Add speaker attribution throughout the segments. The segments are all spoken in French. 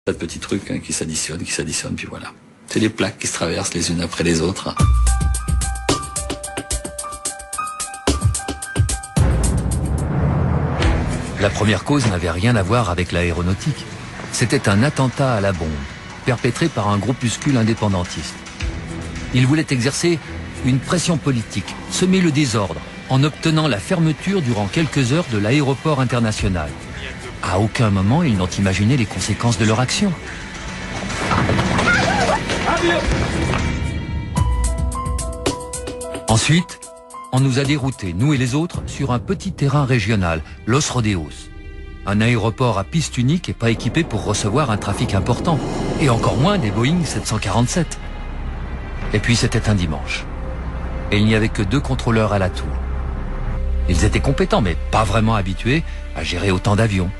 Speaker 1: Pas de petits trucs qui s'additionnent, puis voilà. C'est les plaques qui se traversent les unes après les autres.
Speaker 2: La première cause n'avait rien à voir avec l'aéronautique. C'était un attentat à la bombe, perpétré par un groupuscule indépendantiste. Il voulait exercer une pression politique, semer le désordre, en obtenant la fermeture durant quelques heures de l'aéroport international. À aucun moment, ils n'ont imaginé les conséquences de leur action. Ensuite, on nous a déroutés, nous et les autres, sur un petit terrain régional, Los Rodeos. Un aéroport à piste unique et pas équipé pour recevoir un trafic important. Et encore moins des Boeing 747. Et puis c'était un dimanche. Et il n'y avait que 2 contrôleurs à la tour. Ils étaient compétents, mais pas vraiment habitués à gérer autant d'avions.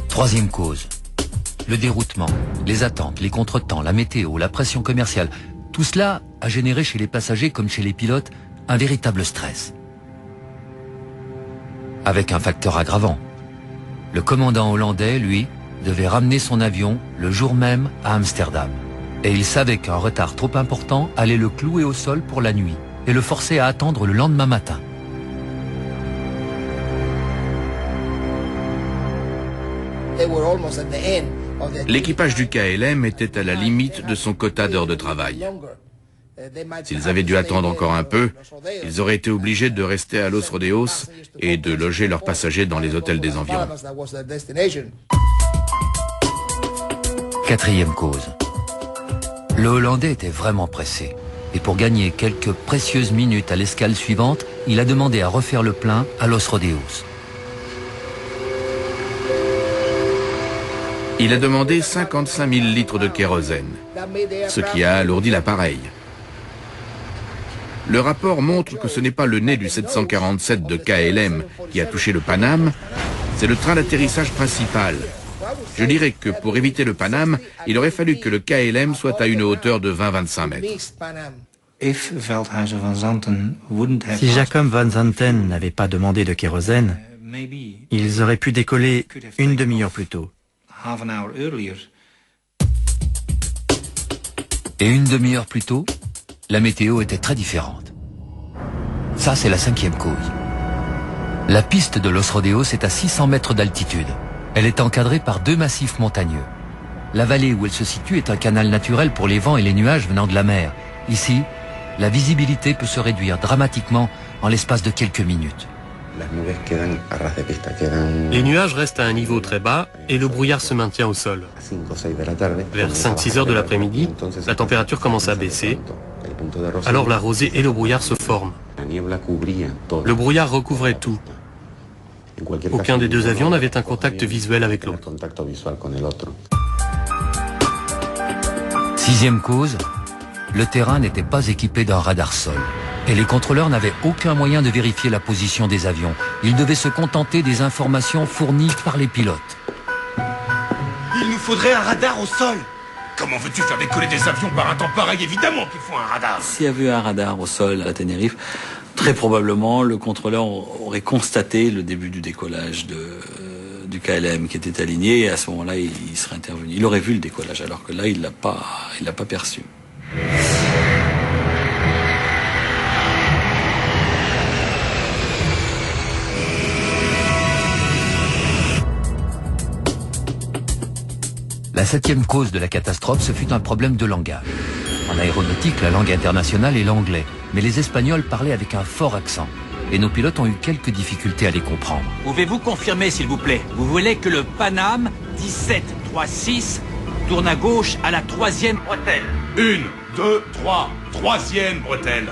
Speaker 2: Troisième cause, le déroutement, les attentes, les contretemps, la météo, la pression commerciale. Tout cela a généré chez les passagers comme chez les pilotes un véritable stress. Avec un facteur aggravant. Le commandant hollandais, lui, devait ramener son avion le jour même à Amsterdam. Et il savait qu'un retard trop important allait le clouer au sol pour la nuit et le forcer à attendre le lendemain matin.
Speaker 3: L'équipage du KLM était à la limite de son quota d'heures de travail. S'ils avaient dû attendre encore un peu, ils auraient été obligés de rester à Los Rodeos et de loger leurs passagers dans les hôtels des environs.
Speaker 2: Quatrième cause. Le Hollandais était vraiment pressé. Et pour gagner quelques précieuses minutes à l'escale suivante, il a demandé à refaire le plein à Los Rodeos.
Speaker 3: Il a demandé 55 000 litres de kérosène, ce qui a alourdi l'appareil. Le rapport montre que ce n'est pas le nez du 747 de KLM qui a touché le Paname, c'est le train d'atterrissage principal. Je dirais que pour éviter le Paname, il aurait fallu que le KLM soit à une hauteur de 20-25 mètres.
Speaker 4: Si Jacob Van Zanten n'avait pas demandé de kérosène, ils auraient pu décoller une demi-heure plus tôt.
Speaker 2: Et une demi-heure plus tôt, la météo était très différente. Ça, c'est la cinquième cause. La piste de Los Rodeos est à 600 mètres d'altitude. Elle est encadrée par 2 massifs montagneux. La vallée où elle se situe est un canal naturel pour les vents et les nuages venant de la mer. Ici, la visibilité peut se réduire dramatiquement en l'espace de quelques minutes.
Speaker 5: Les nuages restent à un niveau très bas et le brouillard se maintient au sol. Vers 5-6 heures de l'après-midi, la température commence à baisser. Alors la rosée et le brouillard se forment. Le brouillard recouvrait tout. Aucun des 2 avions n'avait un contact visuel avec l'autre.
Speaker 2: Sixième cause, le terrain n'était pas équipé d'un radar sol. Et les contrôleurs n'avaient aucun moyen de vérifier la position des avions. Ils devaient se contenter des informations fournies par les pilotes.
Speaker 6: Il nous faudrait un radar au sol. Comment veux-tu faire décoller des avions par un temps pareil? Évidemment qu'il faut un radar.
Speaker 1: S'il y avait eu un radar au sol à Tenerife, très probablement le contrôleur aurait constaté le début du décollage du KLM qui était aligné, et à ce moment-là, il serait intervenu. Il aurait vu le décollage, alors que là, il l'a pas perçu. La septième cause de la catastrophe, ce fut un problème de langage. En aéronautique, la langue internationale est l'anglais, mais les Espagnols parlaient avec un fort accent. Et nos pilotes ont eu quelques difficultés à les comprendre.
Speaker 7: Pouvez-vous confirmer, s'il vous plaît? Vous voulez que le Paname 1736 tourne à gauche à la 3e bretelle?
Speaker 6: 1, 2, 3, 3e bretelle.